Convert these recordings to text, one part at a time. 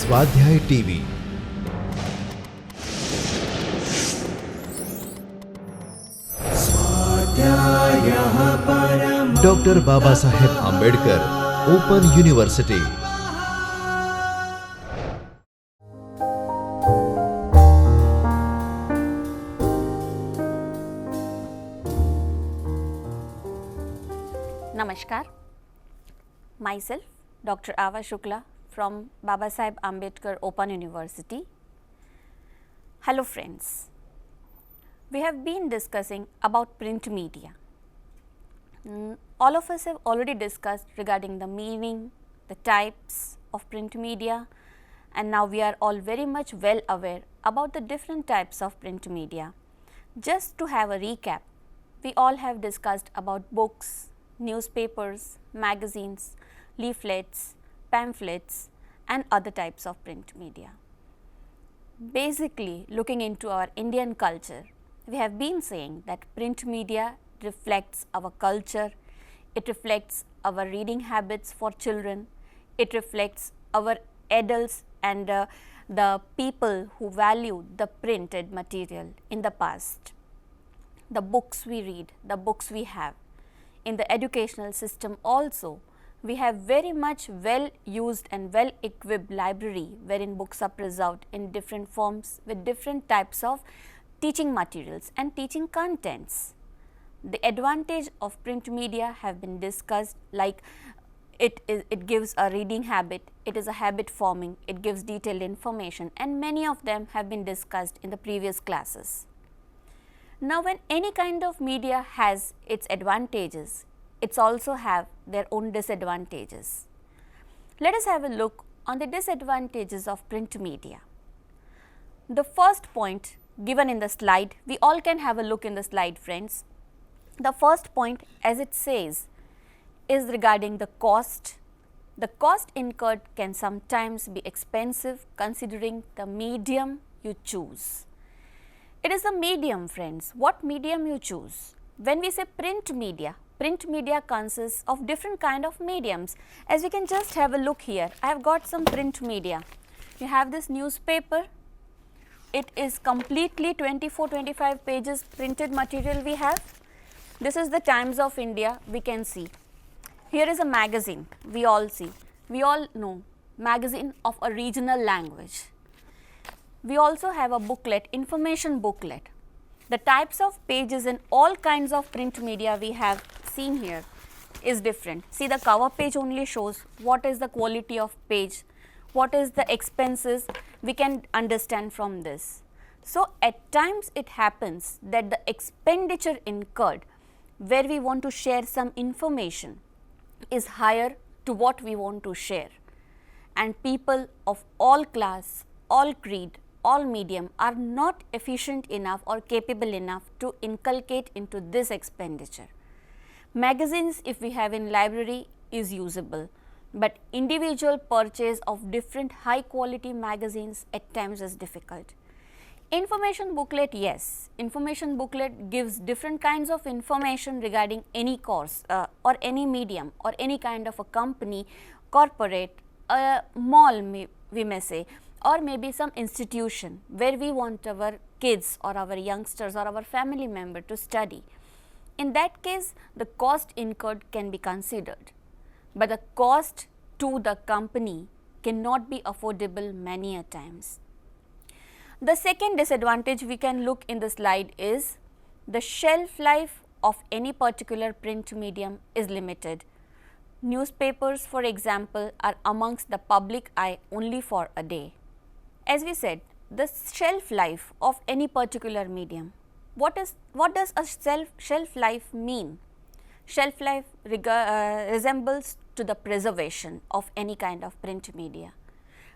स्वाध्याय TV doctor Babasaheb Ambedkar open university. Namaskar. Myself, Dr. Ava Shukla from Babasaheb Ambedkar Open University. Hello friends. We have been discussing about print media. All of us have already discussed regarding the meaning, the types of print media, and now we are all very much well aware about the different types of print media. Just to have a recap, we all have discussed about books, newspapers, magazines, leaflets, pamphlets and other types of print media. Basically, looking into our Indian culture, we have been saying that print media reflects our culture, it reflects our reading habits for children, it reflects our adults and the people who value the printed material in the past. The books we read, the books we have. In the educational system also, we have very much well used and well equipped library wherein books are preserved in different forms with different types of teaching materials and teaching contents. The advantage of print media have been discussed, like it gives a reading habit, it is a habit forming, it gives detailed information, and many of them have been discussed in the previous classes. Now, when any kind of media has its advantages, it's also have their own disadvantages. Let us have a look on the disadvantages of print media. The first point given in the slide, we all can have a look in the slide, friends. The first point, as it says, is regarding the cost. The cost incurred can sometimes be expensive considering the medium you choose. It is the medium, friends. What medium you choose? When we say print media consists of different kind of mediums. As we can just have a look here, I have got some print media. You have this newspaper. It is completely 24-25 pages printed material we have. This is the Times of India, we can see. Here is a magazine, we all see. We all know, magazine of a regional language. We also have a booklet, information booklet. The types of pages in all kinds of print media we have seen here is different. See, the cover page only shows what is the quality of page, what is the expenses, we can understand from this. So, at times it happens that the expenditure incurred where we want to share some information is higher to what we want to share, and people of all class, all creed, all medium are not efficient enough or capable enough to inculcate into this expenditure. Magazines, if we have in library, is usable, but individual purchase of different high quality magazines at times is difficult. Information booklet, yes, information booklet gives different kinds of information regarding any course or any medium or any kind of a company, corporate, mall we may say, or maybe some institution where we want our kids or our youngsters or our family member to study. In that case, the cost incurred can be considered, but the cost to the company cannot be affordable many a times. The second disadvantage we can look in the slide is the shelf life of any particular print medium is limited. Newspapers, for example, are amongst the public eye only for a day. As we said, the shelf life of any particular medium. What does a shelf life mean? Shelf life resembles to the preservation of any kind of print media.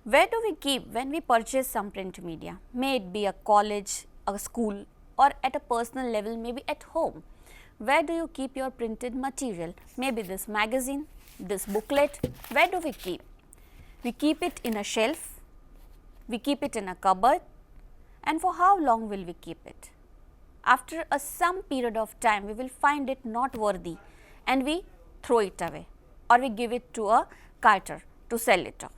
Where do we keep when we purchase some print media? May it be a college, a school, or at a personal level, maybe at home. Where do you keep your printed material? Maybe this magazine, this booklet, where do we keep? We keep it in a shelf, we keep it in a cupboard, and for how long will we keep it? After some period of time, we will find it not worthy and we throw it away or we give it to a carter to sell it off.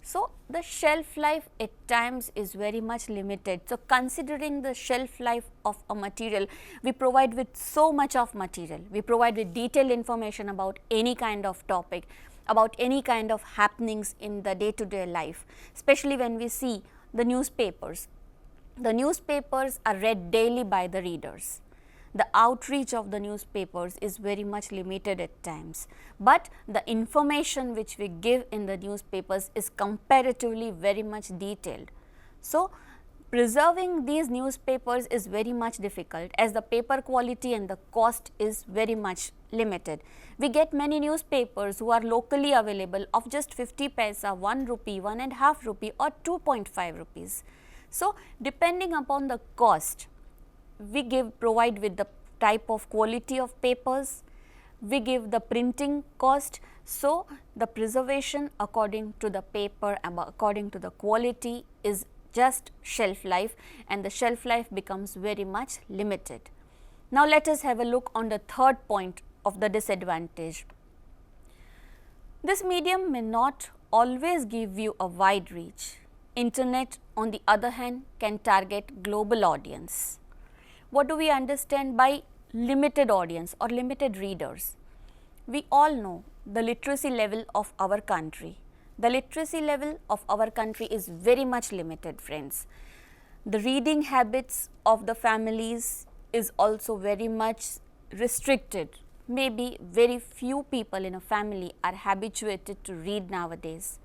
So, the shelf life at times is very much limited. So, considering the shelf life of a material, we provide with so much of material, we provide with detailed information about any kind of topic, about any kind of happenings in the day to day life, especially when we see the newspapers. The newspapers are read daily by the readers. The outreach of the newspapers is very much limited at times, but the information which we give in the newspapers is comparatively very much detailed. So, preserving these newspapers is very much difficult, as the paper quality and the cost is very much limited. We get many newspapers who are locally available of just 50 paisa, 1 rupee, 1.5 rupee or 2.5 rupees. So, depending upon the cost, we provide with the type of quality of papers, we give the printing cost. So, the preservation according to the paper and according to the quality is just shelf life, and the shelf life becomes very much limited. Now, let us have a look on the third point of the disadvantage. This medium may not always give you a wide reach. Internet, on the other hand, can target global audience. What do we understand by limited audience or limited readers? We all know the literacy level of our country. The literacy level of our country is very much limited, friends. The reading habits of the families is also very much restricted. Maybe very few people in a family are habituated to read nowadays.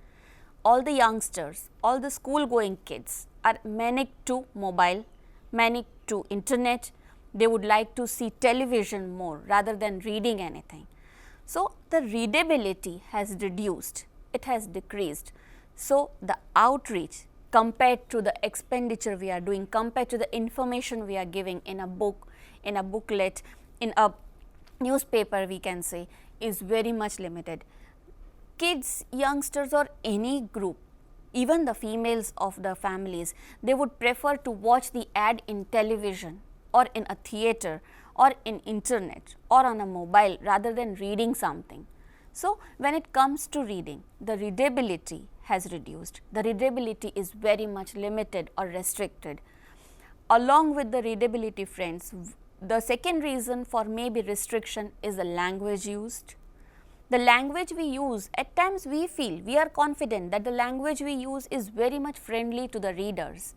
All the youngsters, all the school going kids are manic to mobile, manic to internet. They would like to see television more rather than reading anything. So, the readability has reduced, it has decreased. So, the outreach compared to the expenditure we are doing, compared to the information we are giving in a book, in a booklet, in a newspaper, we can say, is very much limited. Kids, youngsters or any group, even the females of the families, they would prefer to watch the ad in television or in a theater or in internet or on a mobile rather than reading something. So, when it comes to reading, the readability has reduced. The readability is very much limited or restricted. Along with the readability, friends, the second reason for maybe restriction is the language used. The language we use, at times we feel, we are confident that the language we use is very much friendly to the readers,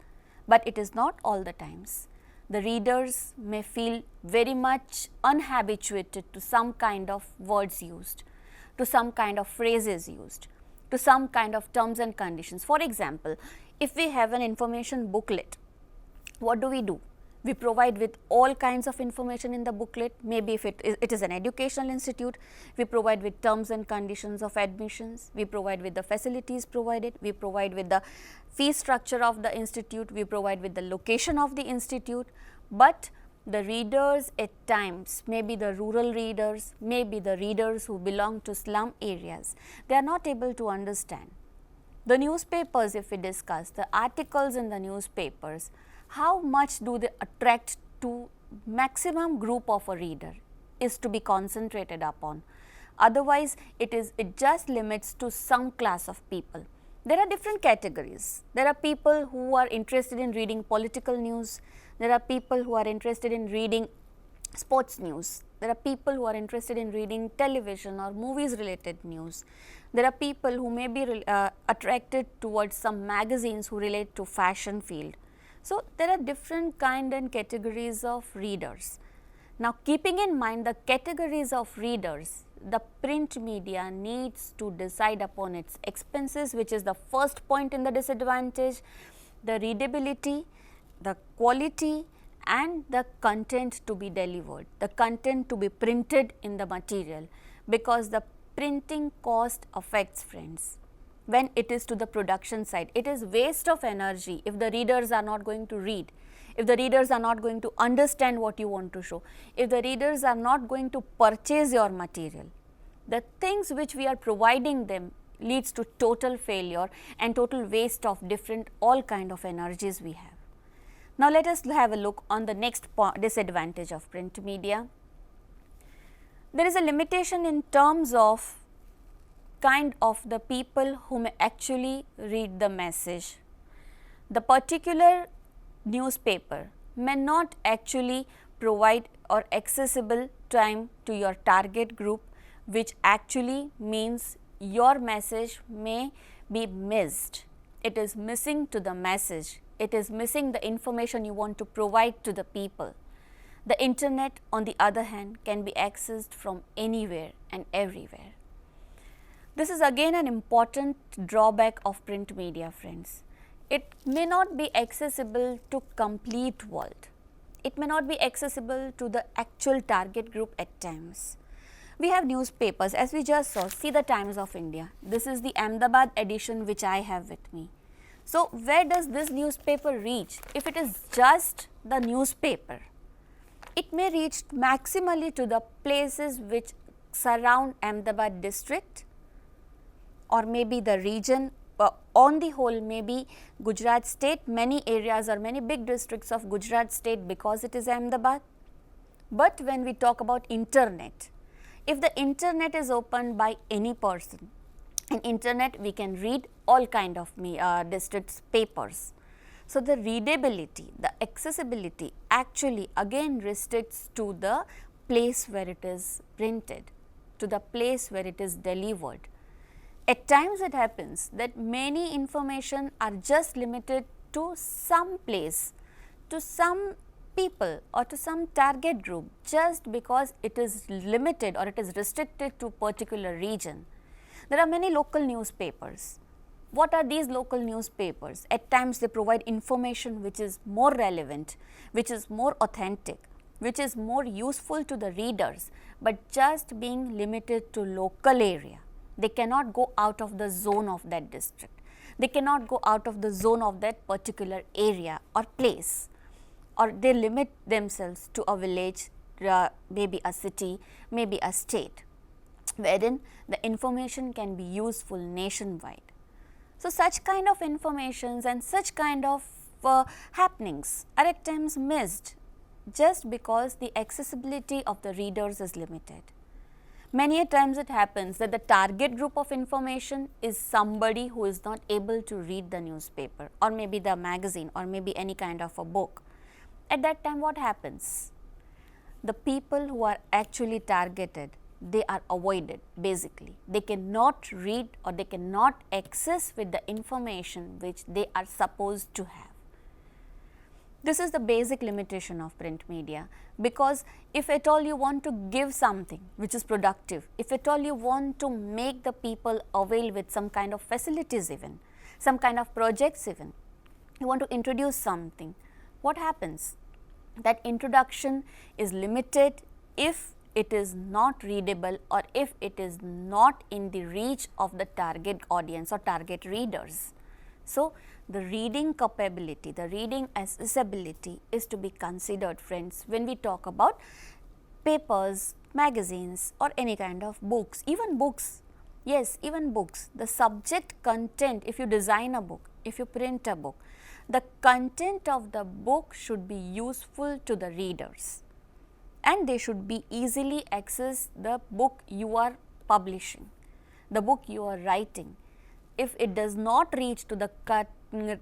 but it is not all the times. The readers may feel very much unhabituated to some kind of words used, to some kind of phrases used, to some kind of terms and conditions. For example, if we have an information booklet, what do? We provide with all kinds of information in the booklet. Maybe if it is an educational institute, we provide with terms and conditions of admissions, we provide with the facilities provided, we provide with the fee structure of the institute, we provide with the location of the institute, but the readers at times, maybe the rural readers, maybe the readers who belong to slum areas, they are not able to understand. The newspapers, if we discuss, the articles in the newspapers, how much do they attract to maximum group of a reader is to be concentrated upon. Otherwise, it just limits to some class of people. There are different categories. There are people who are interested in reading political news. There are people who are interested in reading sports news. There are people who are interested in reading television or movies related news. There are people who may be attracted towards some magazines who relate to fashion field. So, there are different kind and categories of readers. Now, keeping in mind the categories of readers, the print media needs to decide upon its expenses, which is the first point in the disadvantage, the readability, the quality and the content to be delivered, the content to be printed in the material, because the printing cost affects, friends. When it is to the production side, it is waste of energy if the readers are not going to read, if the readers are not going to understand what you want to show, if the readers are not going to purchase your material. The things which we are providing them leads to total failure and total waste of different all kind of energies we have. Now, let us have a look on the next disadvantage of print media. There is a limitation in terms of kind of the people who may actually read the message. The particular newspaper may not actually provide or accessible time to your target group, which actually means your message may be missed. It is missing to the message. It is missing the information you want to provide to the people. The internet, on the other hand, can be accessed from anywhere and everywhere. This is again an important drawback of print media, friends. It may not be accessible to complete world. It may not be accessible to the actual target group at times. We have newspapers, as we just saw. See the Times of India. This is the Ahmedabad edition which I have with me. So, where does this newspaper reach? If it is just the newspaper, it may reach maximally to the places which surround Ahmedabad district, or maybe the region, on the whole maybe Gujarat state, many areas or many big districts of Gujarat state, because it is Ahmedabad. But when we talk about internet, if the internet is opened by any person, in internet we can read all kind of districts papers. So, the readability, the accessibility actually again restricts to the place where it is printed, to the place where it is delivered. At times it happens that many information are just limited to some place, to some people or to some target group, just because it is limited or it is restricted to particular region. There are many local newspapers. What are these local newspapers? At times they provide information which is more relevant, which is more authentic, which is more useful to the readers, but just being limited to local area. They cannot go out of the zone of that district. They cannot go out of the zone of that particular area or place, or they limit themselves to a village, maybe a city, maybe a state, wherein the information can be useful nationwide. So, such kind of informations and such kind of happenings are at times missed just because the accessibility of the readers is limited. Many a times it happens that the target group of information is somebody who is not able to read the newspaper or maybe the magazine or maybe any kind of a book. At that time what happens? The people who are actually targeted, they are avoided basically. They cannot read or they cannot access with the information which they are supposed to have. This is the basic limitation of print media, because if at all you want to give something which is productive, if at all you want to make the people avail with some kind of facilities even, some kind of projects even, you want to introduce something, what happens? That introduction is limited if it is not readable or if it is not in the reach of the target audience or target readers. So, the reading capability, the reading accessibility is to be considered, friends, when we talk about papers, magazines or any kind of books, even books. Yes, even books, the subject content, if you design a book, if you print a book, the content of the book should be useful to the readers and they should be easily access the book you are publishing, the book you are writing. If it does not reach to the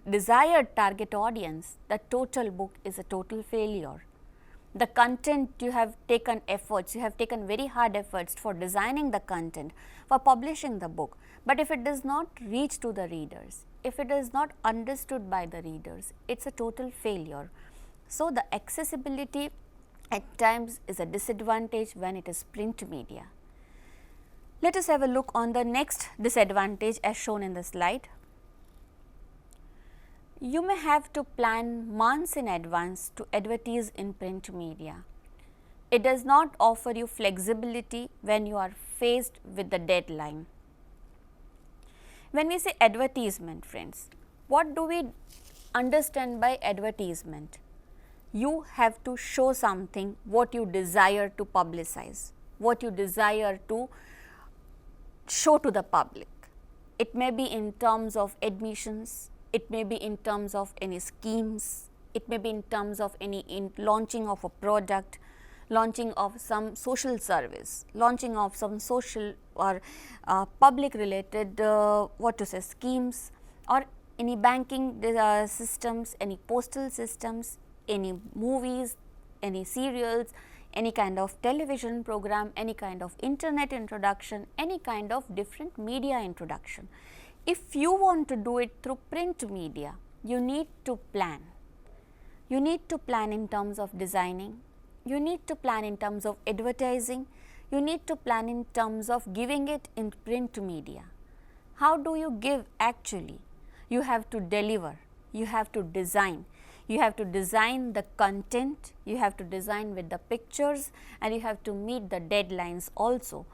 desired target audience, the total book is a total failure. The content, you have taken efforts, you have taken very hard efforts for designing the content, for publishing the book, but if it does not reach to the readers, if it is not understood by the readers, it is a total failure. So, the accessibility at times is a disadvantage when it is print media. Let us have a look on the next disadvantage as shown in the slide. You may have to plan months in advance to advertise in print media. It does not offer you flexibility when you are faced with the deadline. When we say advertisement, friends, what do we understand by advertisement? You have to show something what you desire to publicize, what you desire to show to the public. It may be in terms of admissions, it may be in terms of any schemes, it may be in terms of any launching of a product, launching of some social service, launching of some social or public related schemes, or any banking systems, any postal systems, any movies, any serials, any kind of television program, any kind of internet introduction, any kind of different media introduction. If you want to do it through print media, you need to plan. You need to plan in terms of designing, you need to plan in terms of advertising, you need to plan in terms of giving it in print media. How do you give actually? You have to deliver, you have to design. You have to design the content, you have to design with the pictures, and you have to meet the deadlines also.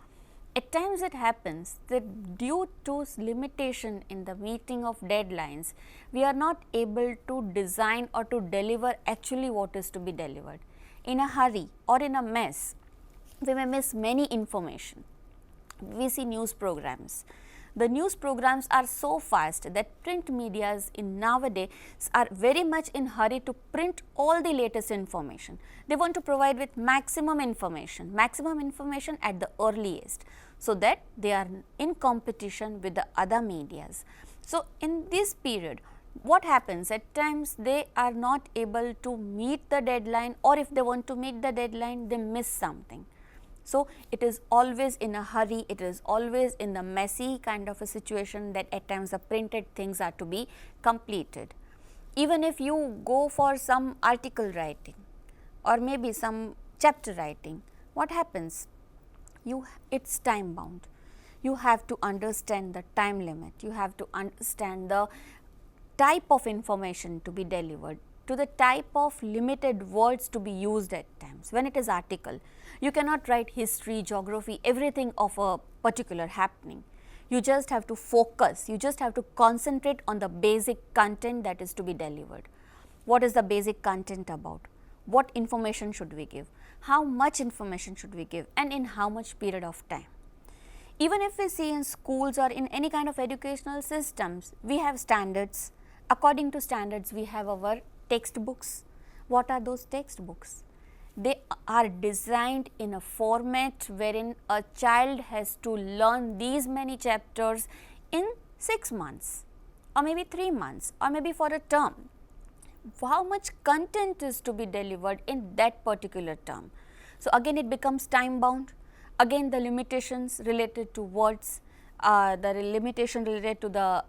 At times it happens that due to limitation in the meeting of deadlines, we are not able to design or to deliver actually what is to be delivered. In a hurry or in a mess, we may miss many information. We see news programs. The news programs are so fast that print medias in nowadays are very much in hurry to print all the latest information. They want to provide with maximum information at the earliest, so that they are in competition with the other medias. So, in this period, what happens at times they are not able to meet the deadline, or if they want to meet the deadline, they miss something. So, it is always in a hurry, it is always in the messy kind of a situation that at times the printed things are to be completed. Even if you go for some article writing or maybe some chapter writing, what happens? It's time bound. You have to understand the time limit, you have to understand the type of information to be delivered, to the type of limited words to be used at times. When it is article, you cannot write history, geography, everything of a particular happening. You just have to focus, you just have to concentrate on the basic content that is to be delivered. What is the basic content about? What information should we give? How much information should we give, and in how much period of time? Even if we see in schools or in any kind of educational systems, we have standards. According to standards, we have our textbooks. What are those textbooks? They are designed in a format wherein a child has to learn these many chapters in 6 months, or maybe 3 months, or maybe for a term. How much content is to be delivered in that particular term? So, again it becomes time bound, again the limitations related to words, the limitation related to the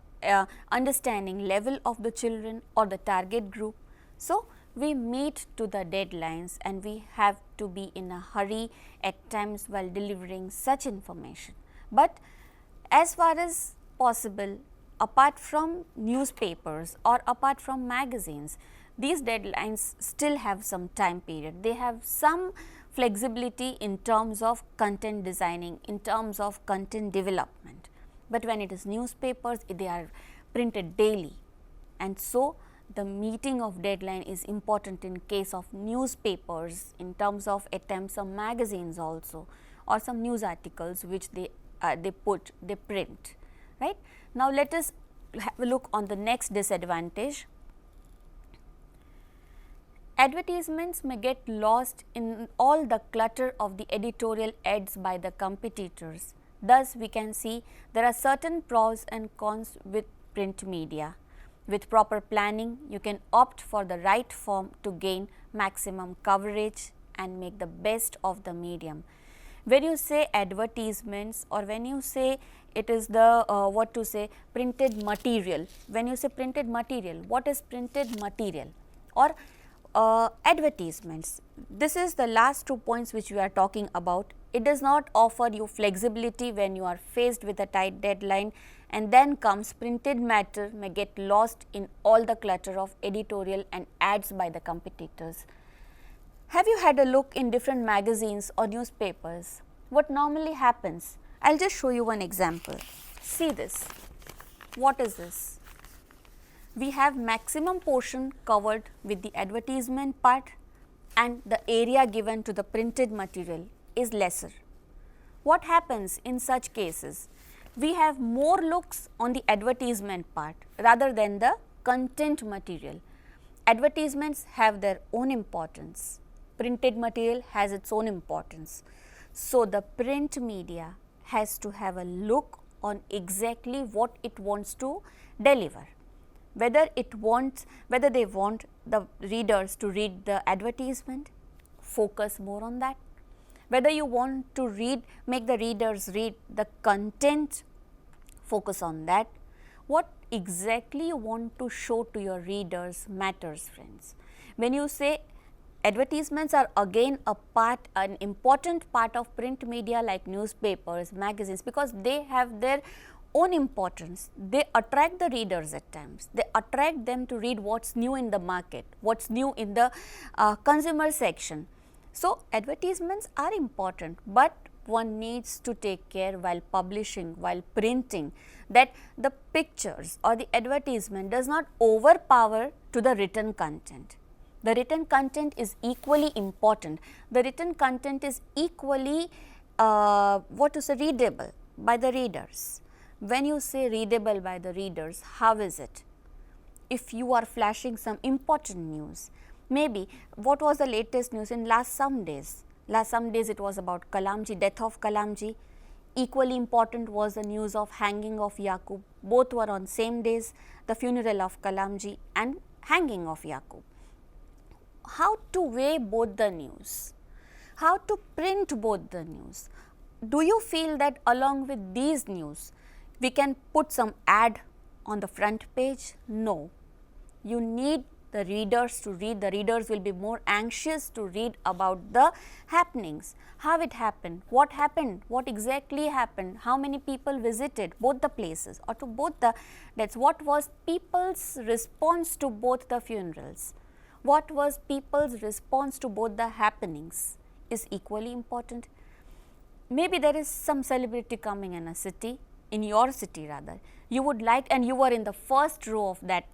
understanding level of the children or the target group. So, we meet to the deadlines and we have to be in a hurry at times while delivering such information. But as far as possible, apart from newspapers or apart from magazines, these deadlines still have some time period. They have some flexibility in terms of content designing, in terms of content development. But when it is newspapers, they are printed daily, and so the meeting of deadline is important in case of newspapers, in terms of at times some magazines also, or some news articles which they print, right. Now, let us have a look on the next disadvantage. Advertisements may get lost in all the clutter of the editorial ads by the competitors. Thus, we can see there are certain pros and cons with print media. With proper planning, you can opt for the right form to gain maximum coverage and make the best of the medium. When you say advertisements, or when you say it is the printed material, when you say printed material, what is printed material or advertisements? This is the last 2 points which we are talking about. It does not offer you flexibility when you are faced with a tight deadline, and then comes printed matter may get lost in all the clutter of editorial and ads by the competitors. Have you had a look in different magazines or newspapers? What normally happens? I will just show you one example. See this. What is this? We have maximum portion covered with the advertisement part, and the area given to the printed material is lesser. What happens in such cases? We have more looks on the advertisement part rather than the content material. Advertisements have their own importance. printed material has its own importance. So, the print media has to have a look on exactly what it wants to deliver. Whether they want the readers to read the advertisement, focus more on that. Whether you want to make the readers read the content, focus on that. What exactly you want to show to your readers matters, friends. When you say advertisements are again an important part of print media like newspapers, magazines, because they have their own importance. They attract the readers at times. They attract them to read what's new in the market, what's new in the consumer section. So, advertisements are important, but one needs to take care while publishing, while printing, that the pictures or the advertisement does not overpower to the written content. The written content is equally important. The written content is equally readable by the readers. When you say readable by the readers, how is it? If you are flashing some important news, maybe what was the latest news in last some days? Last some days it was about Kalamji, death of Kalamji. Equally important was the news of hanging of Yaqub. Both were on same days, the funeral of Kalamji and hanging of Yaqub. How to weigh both the news? How to print both the news? Do you feel that along with these news, we can put some ad on the front page? No. You need the readers to read. The readers will be more anxious to read about the happenings, how it happened, what exactly happened, how many people visited both the places or to both the deaths, what was people's response to both the funerals, what was people's response to both the happenings is equally important. Maybe there is some celebrity coming in a city, in your city rather, you would like, and you were in the first row of that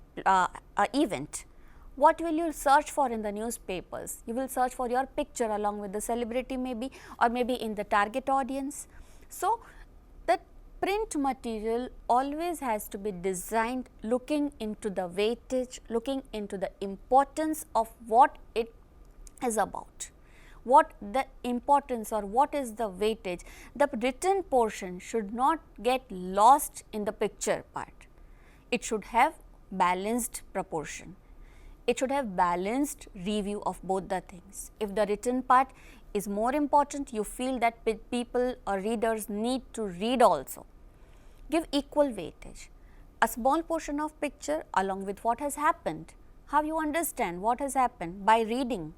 event. What will you search for in the newspapers? You will search for your picture along with the celebrity maybe, or maybe in the target audience. So, the print material always has to be designed looking into the weightage, looking into the importance of what it is about. What the importance or what is the weightage. The written portion should not get lost in the picture part. It should have balanced proportion. It should have balanced review of both the things. If the written part is more important, you feel that people or readers need to read also. Give equal weightage. A small portion of picture along with what has happened. How you understand what has happened? By reading,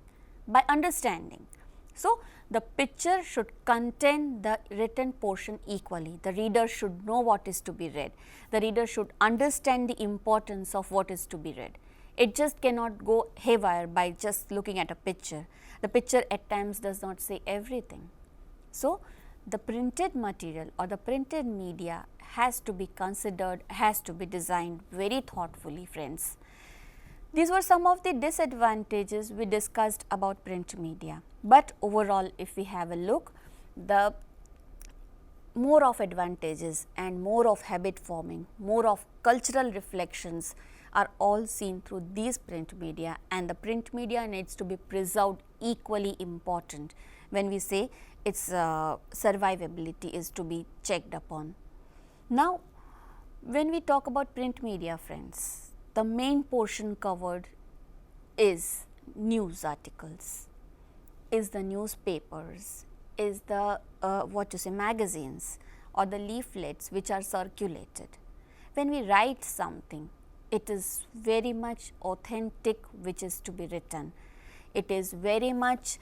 by understanding. So, the picture should contain the written portion equally. The reader should know what is to be read. The reader should understand the importance of what is to be read. It just cannot go haywire by just looking at a picture. The picture at times does not say everything. So, the printed material or the printed media has to be considered, has to be designed very thoughtfully, friends. These were some of the disadvantages we discussed about print media, but overall if we have a look, the more of advantages and more of habit forming, more of cultural reflections are all seen through these print media, and the print media needs to be preserved equally important when we say its survivability is to be checked upon. Now, when we talk about print media, friends, the main portion covered is news articles, is the newspapers, is the magazines or the leaflets which are circulated. When we write something, it is very much authentic which is to be written. It is very much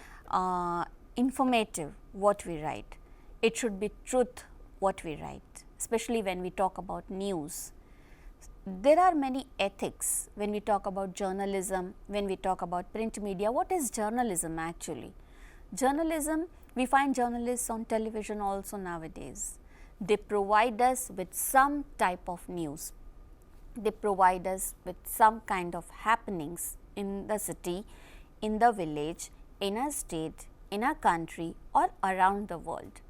informative what we write. It should be truth what we write, especially when we talk about news. There are many ethics when we talk about journalism, when we talk about print media. What is journalism actually? Journalism, we find journalists on television also nowadays. They provide us with some type of news. They provide us with some kind of happenings in the city, in the village, in a state, in a country or around the world.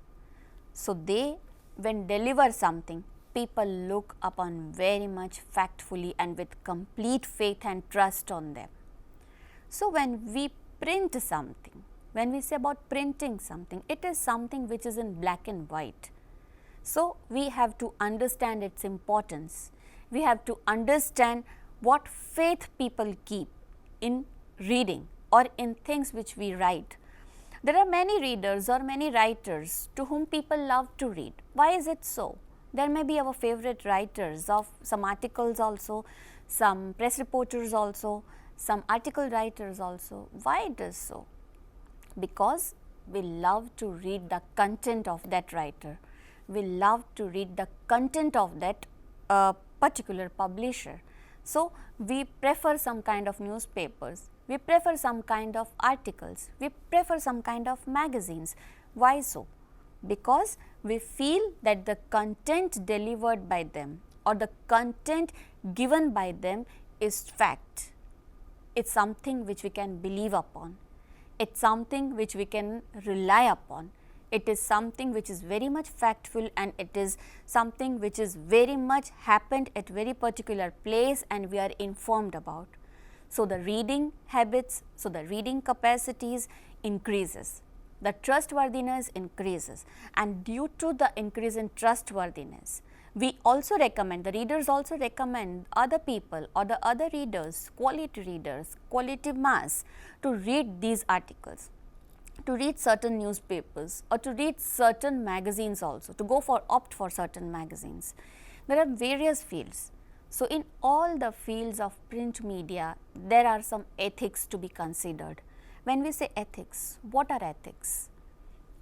So, they when deliver something, people look upon very much factfully and with complete faith and trust on them. So, when we print something, when we say about printing something, it is something which is in black and white. So, we have to understand its importance. We have to understand what faith people keep in reading or in things which we write. There are many readers or many writers to whom people love to read. Why is it so? There may be our favorite writers of some articles also, some press reporters also, some article writers also. Why it is so? Because we love to read the content of that writer. We love to read the content of that particular publisher. So, we prefer some kind of newspapers, we prefer some kind of articles, we prefer some kind of magazines. Why so? Because we feel that the content delivered by them or the content given by them is fact. It is something which we can believe upon, it is something which we can rely upon, it is something which is very much factful, and it is something which is very much happened at very particular place and we are informed about. So, the reading habits, so the reading capacities increases, the trustworthiness increases, and due to the increase in trustworthiness, we also recommend, the readers also recommend other people or the other readers, quality mass to read these articles, to read certain newspapers or to read certain magazines also, to opt for certain magazines. There are various fields. So, in all the fields of print media, there are some ethics to be considered. When we say ethics, what are ethics?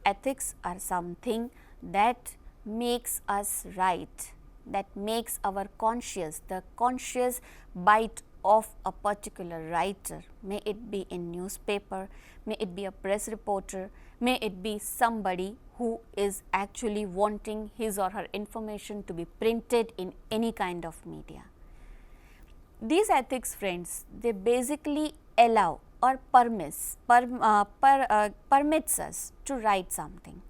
Ethics are something that makes us right, that makes our conscious, the conscious bite of a particular writer, may it be in newspaper, may it be a press reporter, may it be somebody who is actually wanting his or her information to be printed in any kind of media. These ethics, friends, they basically allow or permits us to write something.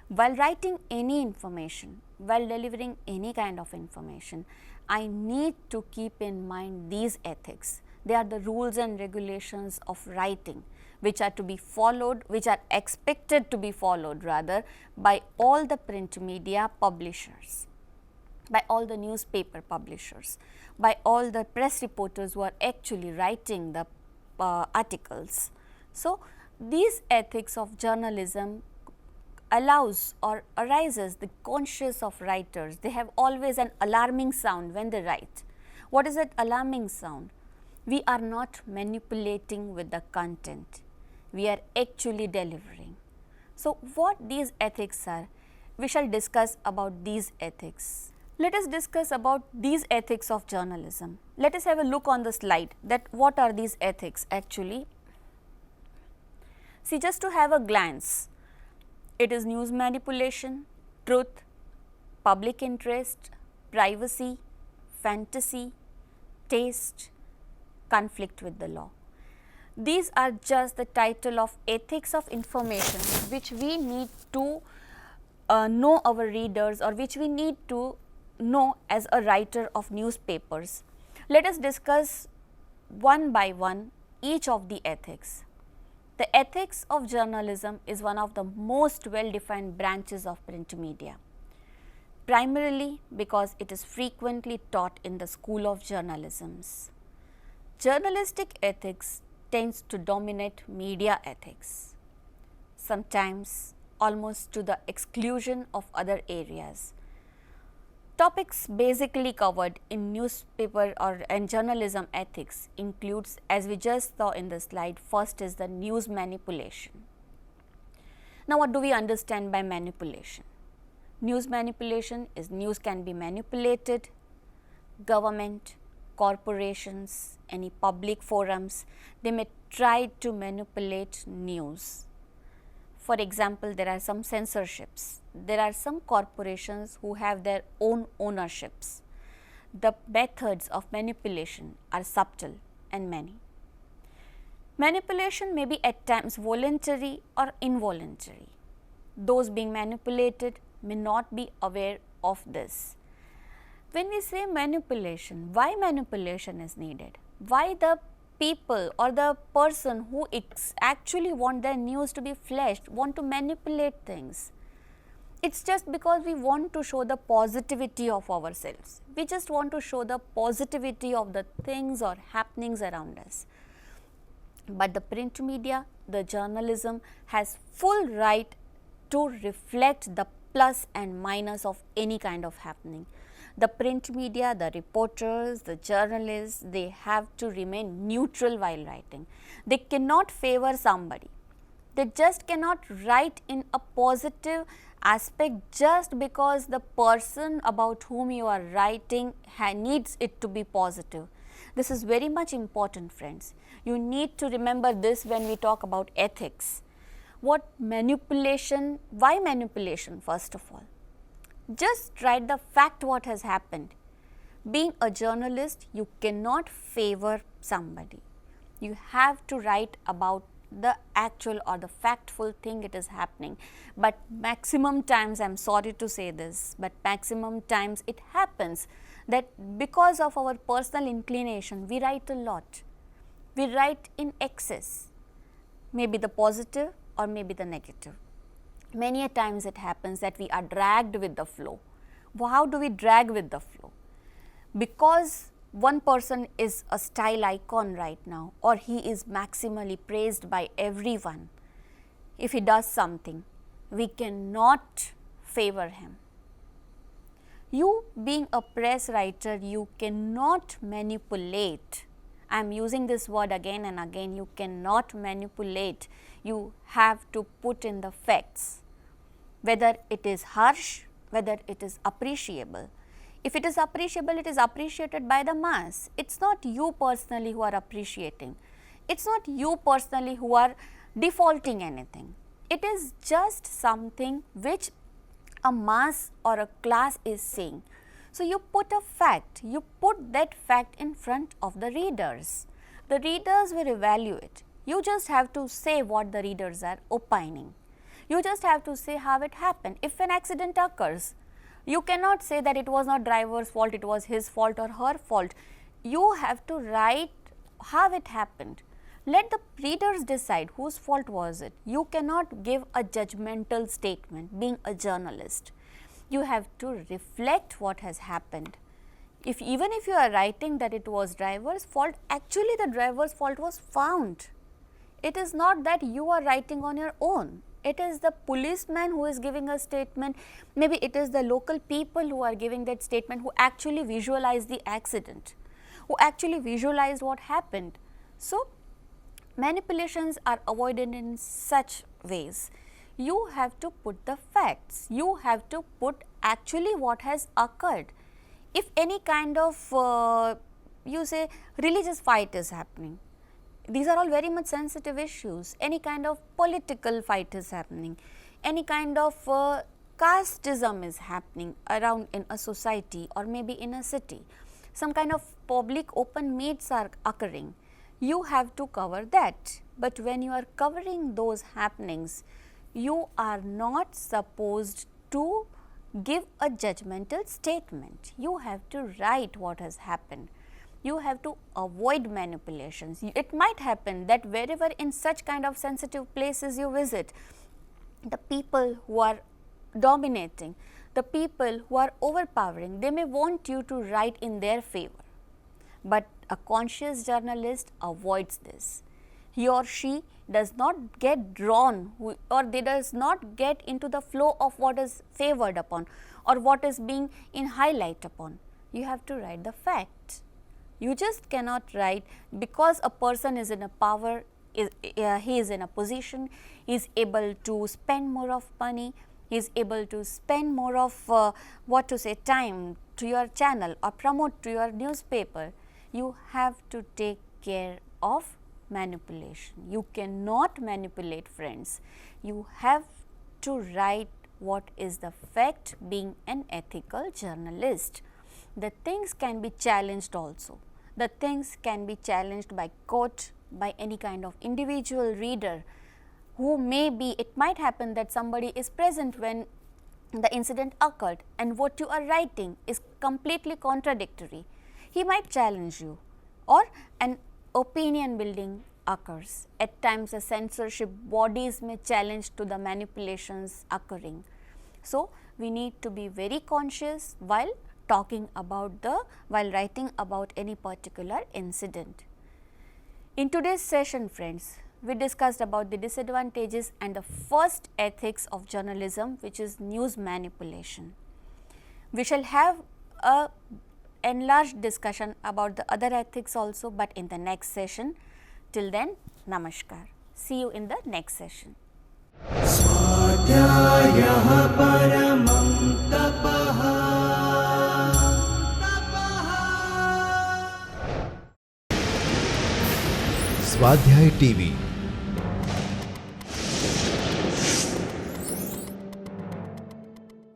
While writing any information, while delivering any kind of information, I need to keep in mind these ethics. They are the rules and regulations of writing, which are to be followed, which are expected to be followed rather by all the print media publishers, by all the newspaper publishers, by all the press reporters who are actually writing the articles. So, these ethics of journalism allows or arises the conscience of writers. They have always an alarming sound when they write. What is that alarming sound? We are not manipulating with the content, we are actually delivering. So, what these ethics are? We shall discuss about these ethics. Let us discuss about these ethics of journalism. Let us have a look on the slide that what are these ethics actually. See, just to have a glance, it is news manipulation, truth, public interest, privacy, fantasy, taste, conflict with the law. These are just the title of ethics of information which we need to know our readers, or which we need to know as a writer of newspapers. Let us discuss one by one each of the ethics. The ethics of journalism is one of the most well defined branches of print media, primarily because it is frequently taught in the school of journalism. Journalistic ethics tends to dominate media ethics, sometimes almost to the exclusion of other areas. Topics basically covered in newspaper and journalism ethics includes, as we just saw in the slide, first is the news manipulation. Now, what do we understand by manipulation? News manipulation is news can be manipulated, government, corporations, any public forums, they may try to manipulate news. For example, there are some censorships, there are some corporations who have their own ownerships. The methods of manipulation are subtle and many. Manipulation may be at times voluntary or involuntary. Those being manipulated may not be aware of this. When we say manipulation, why manipulation is needed? Why the people or the person who actually want their news to be flashed want to manipulate things. It's just because we want to show the positivity of ourselves. We just want to show the positivity of the things or happenings around us. But the print media, the journalism has full right to reflect the plus and minus of any kind of happening. The print media, the reporters, the journalists, they have to remain neutral while writing. They cannot favor somebody. They just cannot write in a positive aspect just because the person about whom you are writing needs it to be positive. This is very much important, friends. You need to remember this when we talk about ethics. What manipulation, why manipulation first of all? Just write the fact what has happened. Being a journalist, you cannot favor somebody. You have to write about the actual or the factful thing it is happening. But maximum times, I am sorry to say this, but maximum times it happens that because of our personal inclination, we write a lot. We write in excess, maybe the positive or maybe the negative. Many a times it happens that we are dragged with the flow. How do we drag with the flow? Because one person is a style icon right now, or he is maximally praised by everyone. If he does something, we cannot favor him. You being a press writer, you cannot manipulate. I am using this word again and again, you cannot manipulate. You have to put in the facts, whether it is harsh, whether it is appreciable. If it is appreciable, it is appreciated by the mass. It's not you personally who are appreciating. It's not you personally who are defaulting anything. It is just something which a mass or a class is saying. So, you put a fact, you put that fact in front of the readers. The readers will evaluate. You just have to say what the readers are opining. You just have to say how it happened. If an accident occurs, you cannot say that it was not driver's fault, it was his fault or her fault. You have to write how it happened. Let the readers decide whose fault was it. You cannot give a judgmental statement being a journalist. You have to reflect what has happened. Even if you are writing that it was driver's fault, actually the driver's fault was found. It is not that you are writing on your own. It is the policeman who is giving a statement, maybe it is the local people who are giving that statement who actually visualized the accident, who actually visualized what happened. So, manipulations are avoided in such ways. You have to put the facts, you have to put actually what has occurred. If any kind of you say religious fight is happening, these are all very much sensitive issues. Any kind of political fight is happening, any kind of casteism is happening around in a society or maybe in a city, some kind of public open meets are occurring, you have to cover that. But when you are covering those happenings, you are not supposed to give a judgmental statement. You have to write what has happened. You have to avoid manipulations. It might happen that wherever in such kind of sensitive places you visit, the people who are dominating, the people who are overpowering, they may want you to write in their favor. But a conscious journalist avoids this. He or she does not get drawn or they does not get into the flow of what is favored upon or what is being in highlight upon. You have to write the fact. You just cannot write because a person is in a power, he is in a position, he is able to spend more of money, he is able to spend more of time to your channel or promote to your newspaper. You have to take care of manipulation. You cannot manipulate, friends. You have to write what is the fact being an ethical journalist. The things can be challenged also. The things can be challenged by court, by any kind of individual reader who may be, it might happen that somebody is present when the incident occurred and what you are writing is completely contradictory. He might challenge you, or and opinion building occurs. At times, the censorship bodies may challenge to the manipulations occurring. So, we need to be very conscious while writing about any particular incident. In today's session, friends, we discussed about the disadvantages and the first ethics of journalism, which is news manipulation. We shall have a enlarged discussion about the other ethics also, but in the next session. Till then, namaskar. See you in the next session. स्वाध्याय TV